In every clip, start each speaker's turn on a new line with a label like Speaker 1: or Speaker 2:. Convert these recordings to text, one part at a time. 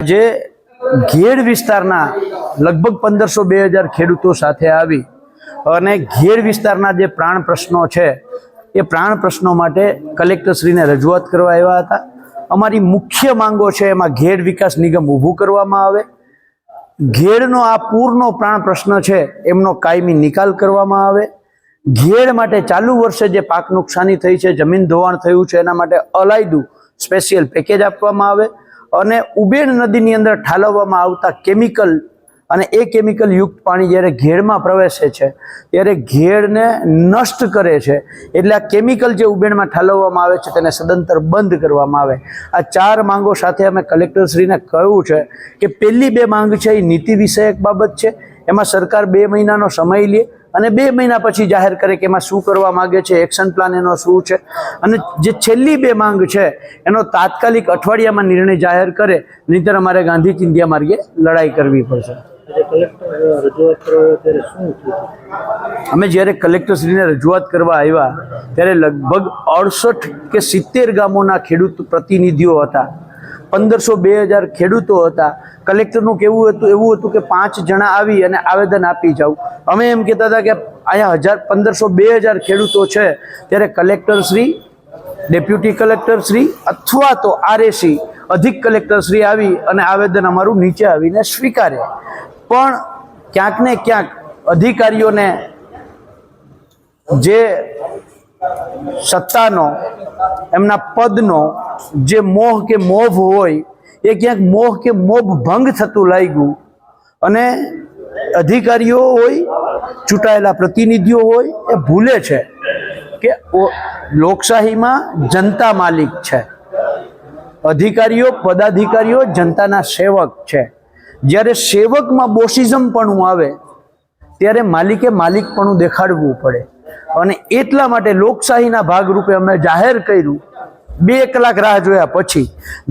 Speaker 1: આજે ઘેડ વિસ્તારના લગભગ 1500-2000 ખેડૂતો સાથે આવી અને ઘેડ વિસ્તારના જે પ્રાણ પ્રશ્નો છે એ પ્રાણ પ્રશ્નો માટે કલેક્ટરશ્રીને રજૂઆત કરવા આવ્યા હતા। અમારી મુખ્ય માંગો છે એમાં ઘેડ વિકાસ નિગમ ઊભું કરવામાં આવે, ઘેડનો આ પૂરનો પ્રાણ પ્રશ્ન છે એમનો કાયમી નિકાલ કરવામાં આવે, ઘેડ માટે ચાલુ વર્ષે જે પાક નુકસાની થઈ છે, જમીન ધોવાણ થયું છે એના માટે અલાયદું સ્પેશિયલ પેકેજ આપવામાં આવે અને ઉબેણ નદીની અંદર ઠાલવવામાં આવતા કેમિકલ અને એ કેમિકલ યુક્ત પાણી જ્યારે ઘેડમાં પ્રવેશે છે ત્યારે ઘેડને નષ્ટ કરે છે, એટલે આ કેમિકલ જે ઉબેણમાં ઠાલવવામાં આવે છે તેને સદંતર બંધ કરવામાં આવે। આ 4 માંગો સાથે અમે કલેક્ટરશ્રીને કહ્યું છે કે પહેલી 2 માંગ છે એ નીતિ વિષયક બાબત છે, એમાં સરકાર 2 મહિનાનો સમય લે અને 2 મહિના પછી જાહેર કરે કે એમાં શું કરવા માગે છે, એક્શન પ્લાન એનો શું છે, અને જે છેલ્લી 2 માંગ છે એનો તાત્કાલિક અઠવાડિયામાં નિર્ણય જાહેર કરે, નહીંતર અમારે ગાંધી ચિંધ્યા માર્ગે લડાઈ કરવી પડશે। અમે જ્યારે કલેક્ટરશ્રીને રજૂઆત કરવા આવ્યા ત્યારે લગભગ 68 કે 70 ગામોના ખેડૂત પ્રતિનિધિઓ હતા, 1500-2000 ખેડૂતો હતા। કલેક્ટરનું કેવું હતું એવું હતું કે 5 જણા આવી અને આવેદન આપી જાવ। અમે એમ કહેતા હતા કે અહીંયા 1500-2000 ખેડૂતો છે ત્યારે કલેક્ટરશ્રી, ડેપ્યુટી કલેક્ટરશ્રી અથવા તો આરએસી અધિક કલેક્ટરશ્રી આવી અને આવેદન અમારું નીચે આવીને સ્વીકારે, પણ ક્યાંક ને ક્યાંક અધિકારીઓને જે સત્તાનો, એમના પદનો જે મોહ કે મોભ હોય એ ક્યાંક મોહ કે મોભ ભંગ થતું લાગ્યું અને અધિકારીઓ હોય, ચૂંટાયેલા પ્રતિનિધિઓ હોય એ ભૂલે છે કે લોકશાહીમાં જનતા માલિક છે, અધિકારીઓ પદાધિકારીઓ જનતાના સેવક છે। જ્યારે સેવકમાં બોસિઝમપણું આવે ત્યારે માલિકે માલિકપણું દેખાડવું પડે અને એટલા માટે લોકશાહીના ભાગરૂપે અમે જાહેર કર્યું, 2 કલાક રાહ જોયા પછી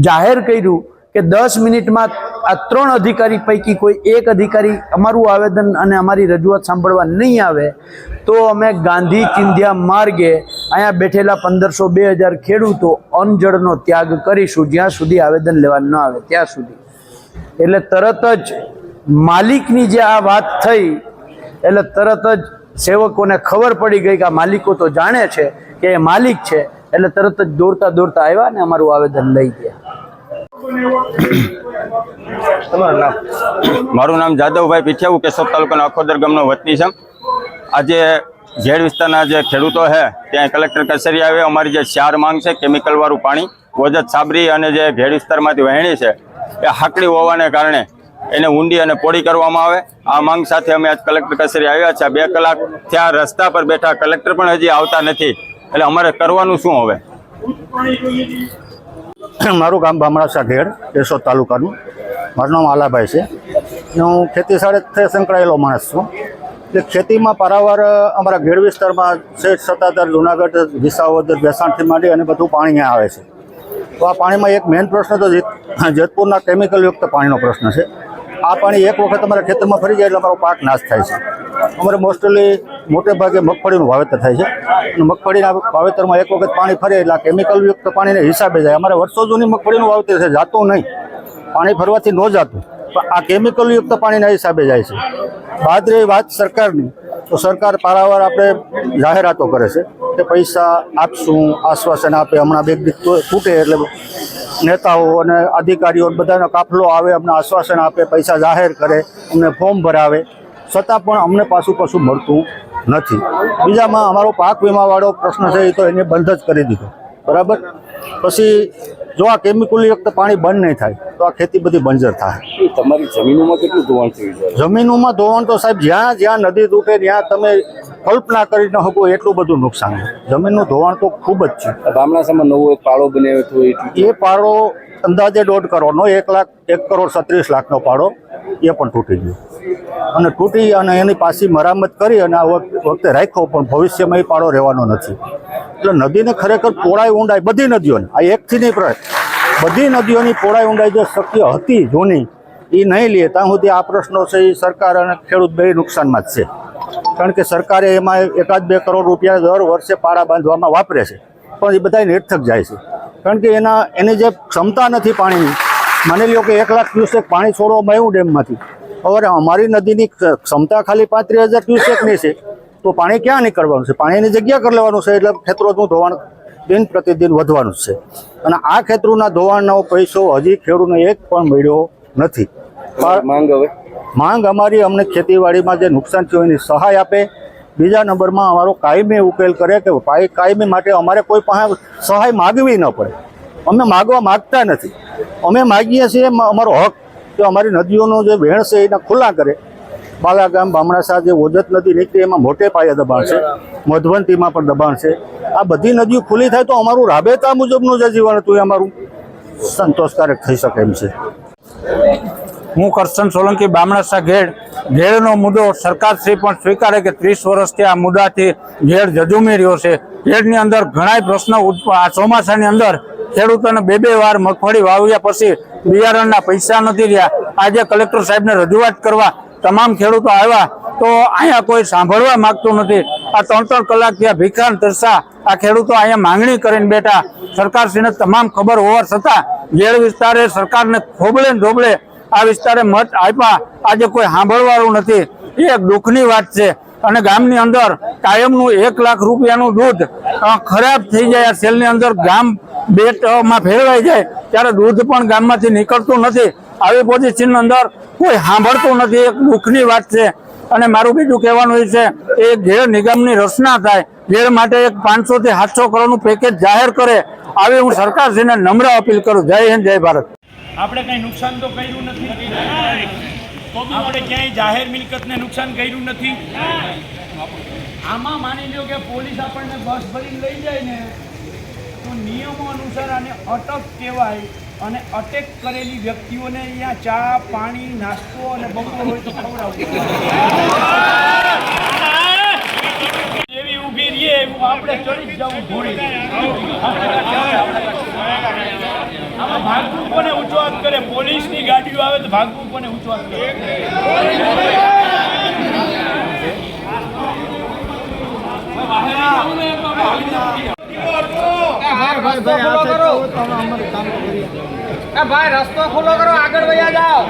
Speaker 1: જાહેર કર્યું કે 10 મિનિટમાં આ 3 અધિકારી પૈકી કોઈ એક અધિકારી અમારું આવેદન અને અમારી રજૂઆત સાંભળવા નહીં આવે તો અમે ગાંધી ચિંધ્યા માર્ગે અહીંયા બેઠેલા 1500-2000 ખેડૂતો અનજળનો ત્યાગ કરીશું જ્યાં સુધી આવેદન લેવા ન આવે ત્યાં સુધી। એટલે તરત જ માલિકની જે આ વાત થઈ એટલે તરત જ સેવકોને ખબર પડી ગઈ કે આ માલિકો તો જાણે છે કે એ માલિક છે, એટલે તરત જ દોડતા દોડતા આવ્યા ને અમારું આવેદન લઈ ગયા।
Speaker 2: મારું નામ જાદવભાઈ પીઠિયા, હું કેશોદ તાલુકાના અખોદર ગામનો વતની છું। આજે ઘેડ વિસ્તારના જે ખેડૂતો છે ત્યાં કલેક્ટર કચેરી આવે, અમારી જે 4 માંગ છે કેમિકલવાળું પાણી ગોજત સાબરી અને જે ઘેડ વિસ્તારમાંથી વહેણી છે એ હાકડી હોવાને કારણે એને ઊંડી અને પોળી કરવામાં આવે, આ માંગ સાથે અમે આજ કલેક્ટર કચેરી આવ્યા છે। 2 કલાક ત્યાં રસ્તા પર બેઠા, કલેક્ટર પણ હજી આવતા નથી, એટલે અમારે કરવાનું શું હવે?
Speaker 3: મારું ગામ બામણાસા ઘેડ, કેશોદ તાલુકાનું। મારું નામ આલાભાઈ છે, હું ખેતી સાથે સંકળાયેલો માણસ છું। કે ખેતીમાં પારાવાર અમારા ઘેડ વિસ્તારમાં છે, સત્તાધાર, જુનાગઢ, વિસાવદર, ભેસાણથી માંડી અને બધું પાણી અહીંયા આવે છે। તો આ પાણીમાં એક મેઇન પ્રશ્ન તો જેતપુરના કેમિકલયુક્ત પાણીનો પ્રશ્ન છે। આ પાણી એક વખત અમારા ખેતરમાં ફરી જાય એટલે અમારો પાક નાશ થાય છે। અમારે મોસ્ટલી મોટે ભાગે મગફળીનું વાવેતર થાય છે અને મગફળીના વાવેતરમાં એક વખત પાણી ફરે એટલે આ કેમિકલયુક્ત પાણીને હિસાબે જાય। અમારે વર્ષો જૂની મગફળીનું વાવેતર છે, જાતું નહીં, પાણી ફરવાથી ન જાતું, પણ આ કેમિકલયુક્ત પાણીના હિસાબે જાય છે। બાદ રહી વાત સરકારની, તો સરકાર પારાવાર આપણે જાહેરાતો કરે છે કે પૈસા આપશું, આશ્વાસન આપે, હમણાં 2 દિવસ તૂટે એટલે નેતાઓ અને અધિકારીઓ બધાનો કાફલો આવે, અમને આશ્વાસન આપે, પૈસા જાહેર કરે, અમને ફોર્મ ભરાવે, છતાં પણ અમને પાછું મળતું નથી। બીજામાં અમારો પાક વીમાવાળો પ્રશ્ન છે એ તો એને બંધ જ કરી દીધો, બરાબર। પછી જો આ કેમિકલયુક્ત પાણી બંધ નહીં થાય તો આ ખેતી બધી બંજર થાય।
Speaker 4: તમારી જમીનોમાં કેટલું ધોવાણ થયું છે?
Speaker 3: જમીનોમાં ધોવાણ તો સાહેબ જ્યાં નદી તૂટે ત્યાં તમે કલ્પના કરી ન શકો એટલું બધું નુકસાન છે। જમીનનું ધોવાણ તો ખૂબ જ છે।
Speaker 4: બામણાસામાં નવો એક પાડો બનાવ્યો હતો,
Speaker 3: એ પાડો અંદાજે 1.5 કરોડનો, 1,01,37,00,000નો પાડો એ પણ તૂટી ગયો અને એની પાછી મરામત કરી અને આ વખતે રાખ્યો, પણ ભવિષ્યમાં એ પાડો રહેવાનો નથી। એટલે નદીને ખરેખર પહોળાઈ ઊંડાઈ બધી નદીઓને, આ એકથી નહીં પણ બધી નદીઓની પહોળાઈ ઊંડાઈ જો શક્ય હતી જૂની એ નહીં લે ત્યાં સુધી આ પ્રશ્નો છે એ સરકાર અને ખેડૂત બે નુકસાનમાં જ છે। કારણ કે સરકારે એમાં 1-2 કરોડ રૂપિયા દર વર્ષે પાડા બાંધવામાં વાપરે છે, પણ એ બધા નિરર્થક જાય છે। કારણ કે એની જે ક્ષમતા નથી પાણીની માની લો કે 1 લાખ ક્યુસેક પાણી છોડવામાં આવ્યું ડેમમાંથી, હવે અમારી નદીની ક્ષમતા ખાલી 35,000 ક્યુસેકની છે, તો પાણી ક્યાં નીકળવાનું છે? પાણીની જગ્યા કરી લેવાનું છે, એટલે ખેતરોનું ધોવાણ દિન પ્રતિદિન વધવાનું જ છે. અને આ ખેતરોના ધોવાણનો પૈસો હજી ખેડૂતને એક પણ મળ્યો નથી.
Speaker 4: માંગ હવે
Speaker 3: માંગ અમારી, અમને ખેતીવાડીમાં જે નુકસાન થયું એની સહાય આપે. બીજા નંબરમાં અમારો કાયમી ઉકેલ કરે કે કાયમી માટે અમારે કોઈ પાસે સહાય માગવી ન પડે. અમે માગવા માગતા નથી. અમે માગીએ છીએ અમારો હક કે અમારી નદીઓનો જે વહેણ છે એને ખુલ્લા કરે. બાલાગામ, બામણાસા જે ઓજત નદી નીકળી એમાં મોટે પાયે દબાણ છે, મધવંતીમાં પણ દબાણ છે. આ બધી નદીઓ ખુલ્લી થાય તો અમારું રાબેતા મુજબનું જે જીવન હતું એ અમારું સંતોષકારક થઈ શકે એમ છે.
Speaker 5: હું કરશન સોલંકી, બામણાસા ઘેડનો મુદ્દો સરકારશ્રી પણ સ્વીકારે કે 30 વર્ષથી આ મુદ્દાથી ઘેડ જજુમી રહ્યો છે. ઘેડની અંદર ઘણા પ્રશ્નો આ ચોમાસાની અંદર ખેડૂતોને 2 વાર મગફળી વાવ્યા પછી બિયારણના પૈસા નથી રહ્યા. આજે કલેક્ટર સાહેબને રજૂઆત કરવા તમામ ખેડૂતો આવ્યા તો અહીંયા કોઈ સાંભળવા માંગતું નથી. આ 3-3 કલાક ત્યાં ભીખાન તરસા આ ખેડૂતો અહીંયા માંગણી કરીને બેઠા. સરકારશ્રીને તમામ ખબર હોવા છતાં ઘેડ વિસ્તારે સરકારને ખોબલે ને ઢોબલે આ વિસ્તારે મત આપ્યા, આજે કોઈ સાંભળવાનું નથી. એ એક દુઃખની વાત છે. અને ગામની અંદર કાયમનું 1 લાખ રૂપિયાનું દૂધ ખરાબ થઈ જાય, આ સેલની અંદર ગામ બેટમાં ફેરવાઈ જાય ત્યારે દૂધ પણ ગામમાંથી નીકળતું નથી. આવી પોઝિશનની અંદર કોઈ સાંભળતું નથી. એક દુઃખની વાત છે. અને મારું બીજું કહેવાનું એ છે એ ઘેડ નિગમની રચના થાય, ઘેડ માટે એક 500 થી 700 કરોડનું પેકેજ જાહેર કરે, આવી હું સરકારશ્રીને નમ્ર અપીલ કરું. જય હિન્દ, જય ભારત.
Speaker 6: આપણે કંઈ નુકસાન તો કર્યું નથી, આપણે ક્યાંય જાહેર મિલકતને નુકસાન કર્યું નથી. આમાં માની લો કે પોલીસ આપણને બસ ભરીને લઈ જાય ને તો નિયમો અનુસાર આને અટક કહેવાય. અને અટેક કરેલી વ્યક્તિઓને અહીંયા ચા, પાણી, નાસ્તો અને બપોર હોય તો ખવડાવવું. એવી ઊભી રહીએ એવું આપણે ચડી જ જવું ઘોડી. આમાં ભાગવું કોને ઉચ્ચવાત કરે? પોલીસની ગાડીઓ આવે તો ભાગવું કોને ઉચ્ચવાત કરે?
Speaker 7: ભાઈ રસ્તો ખુલ્લો કરો, આગળ વયા જાઓ.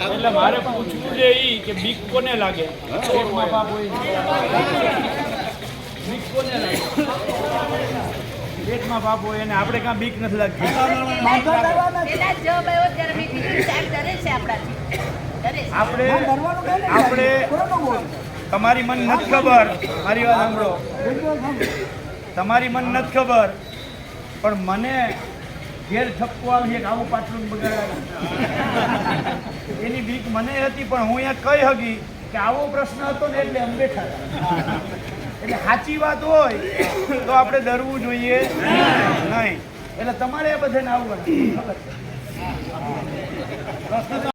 Speaker 6: એટલે મારે પૂછવું છે એ કે બીક કોને લાગે? પેટમાં પાપ હોય, બીક કોને લાગે? પેટમાં પાપ હોય અને આપણે કાં બીક નથી લાગતી. આપણે તમારી મન નથી ખબર, મારી વાત સાંભળો, તમારી મન નથી ખબર, પણ મને ઘેર ઠપકો આવે છે કે આવું પાટલું બગાડાય એની બીક મને હતી. પણ હું અહીંયા કહી હકી કે આવો પ્રશ્ન હતો ને એટલે અમે બેઠા હતા. એટલે સાચી વાત હોય તો આપણે ડરવું જોઈએ નહીં. એટલે તમારે બધાને આવવાનું ખબર.